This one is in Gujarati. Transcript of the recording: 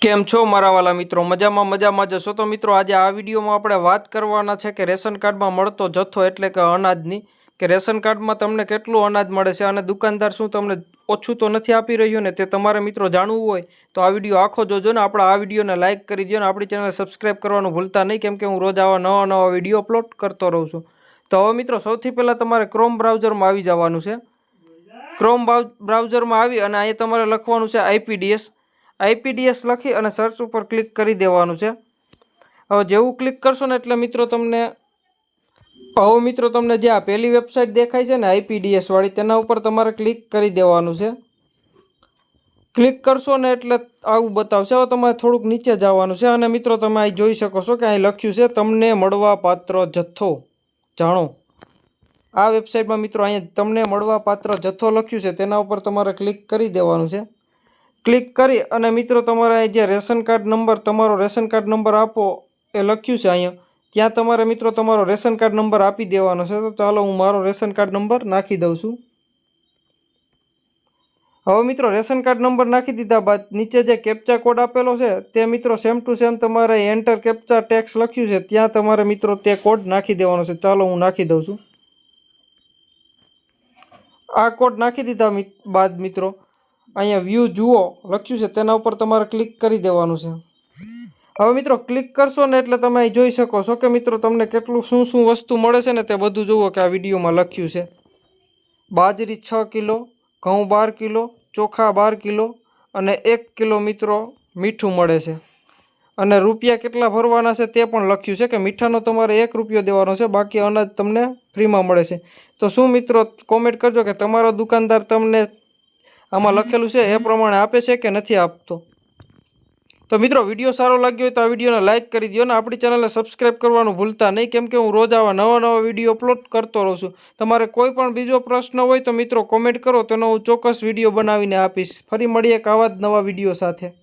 કેમ છો મારા વાલા મિત્રો? મજામાં જશો તો મિત્રો આજે આ વિડીયોમાં આપણે વાત કરવાના છે કે રેશન કાર્ડમાં મળતો જથ્થો એટલે કે અનાજની કે રેશન કાર્ડમાં તમને કેટલું અનાજ મળે છે અને દુકાનદાર શું તમને ઓછું તો નથી આપી રહ્યું ને તે તમારે મિત્રો જાણવું હોય તો આ વિડીયો આખો જોજો ને આપણા આ વિડીયોને લાઇક કરી દો ને આપણી ચેનલ સબસ્ક્રાઈબ કરવાનું ભૂલતા નહીં, કેમ કે હું રોજ આવા નવા વિડીયો અપલોડ કરતો રહું છું. તો હવે મિત્રો સૌથી પહેલાં તમારે ક્રોમ બ્રાઉઝરમાં આવી જવાનું છે. ક્રોમ બ્રાઉઝરમાં આવી અને અહીંયા તમારે લખવાનું છે આઈપીડીએસ લખી અને સર્ચ ઉપર ક્લિક કરી દેવાનું છે. હવે જેવું ક્લિક કરશો ને એટલે મિત્રો તમને જે આ પહેલી વેબસાઇટ દેખાય છે ને આઈપીડીએસ વાળી, તેના ઉપર તમારે ક્લિક કરી દેવાનું છે. ક્લિક કરશો ને એટલે આવું બતાવશે. હવે તમારે થોડુંક નીચે જવાનું છે અને મિત્રો તમે અહીં જોઈ શકો છો કે અહીં લખ્યું છે તમને મળવા પાત્ર જથ્થો જાણો. આ વેબસાઇટમાં મિત્રો અહીંયા તમને મળવા પાત્ર જથ્થો લખ્યું છે તેના ઉપર તમારે ક્લિક કરી દેવાનું છે. ક્લિક કરી અને મિત્રો તમારે જે રેશન કાર્ડ નંબર, તમારો રેશન કાર્ડ નંબર આપો એ લખ્યું છે અહીંયા, ત્યાં તમારે મિત્રો તમારો રેશન કાર્ડ નંબર આપી દેવાનો છે. તો ચાલો હું મારો રેશન કાર્ડ નંબર નાખી દઉં છું. હવે મિત્રો રેશન કાર્ડ નંબર નાખી દીધા બાદ નીચે જે કેપ્ચા કોડ આપેલો છે તે મિત્રો સેમ ટુ સેમ તમારે એન્ટર કેપ્ચા ટેક્સ લખ્યું છે ત્યાં તમારે મિત્રો તે કોડ નાખી દેવાનો છે. ચાલો હું નાખી દઉં છું. આ કોડ નાખી દીધા બાદ મિત્રો અહીંયા વ્યૂ જુઓ લખ્યું છે તેના ઉપર તમારે ક્લિક કરી દેવાનું છે. હવે મિત્રો ક્લિક કરશો ને એટલે તમે જોઈ શકો છો કે મિત્રો તમને કેટલું શું વસ્તુ મળે છે ને તે બધું જુઓ કે આ વિડીયોમાં લખ્યું છે. બાજરી 6 કિલો, ઘઉં 12 કિલો, ચોખા 12 કિલો અને 1 કિલો મિત્રો મીઠું મળે છે. અને રૂપિયા કેટલા ભરવાના છે તે પણ લખ્યું છે કે મીઠાનો તમારે 1 રૂપિયો દેવાનો છે, બાકી અનાજ તમને ફ્રીમાં મળે છે. તો શું મિત્રો કોમેન્ટ કરજો કે તમારો દુકાનદાર તમને આમાં લખેલું છે એ પ્રમાણે આપે છે કે નથી આપતો. તો મિત્રો વિડીયો સારો લાગ્યો હોય તો આ વિડીયોને લાઇક કરી દો ને આપણી ચેનલને સબસ્ક્રાઈબ કરવાનું ભૂલતા નહીં, કેમ કે હું રોજ આવા નવા વિડીયો અપલોડ કરતો રહું છું. તમારે કોઈ પણ બીજો પ્રશ્ન હોય તો મિત્રો કોમેન્ટ કરો, તેનો હું ચોક્કસ વિડીયો બનાવીને આપીશ. ફરી મળીએ એક આવા જ નવા વિડીયો સાથે.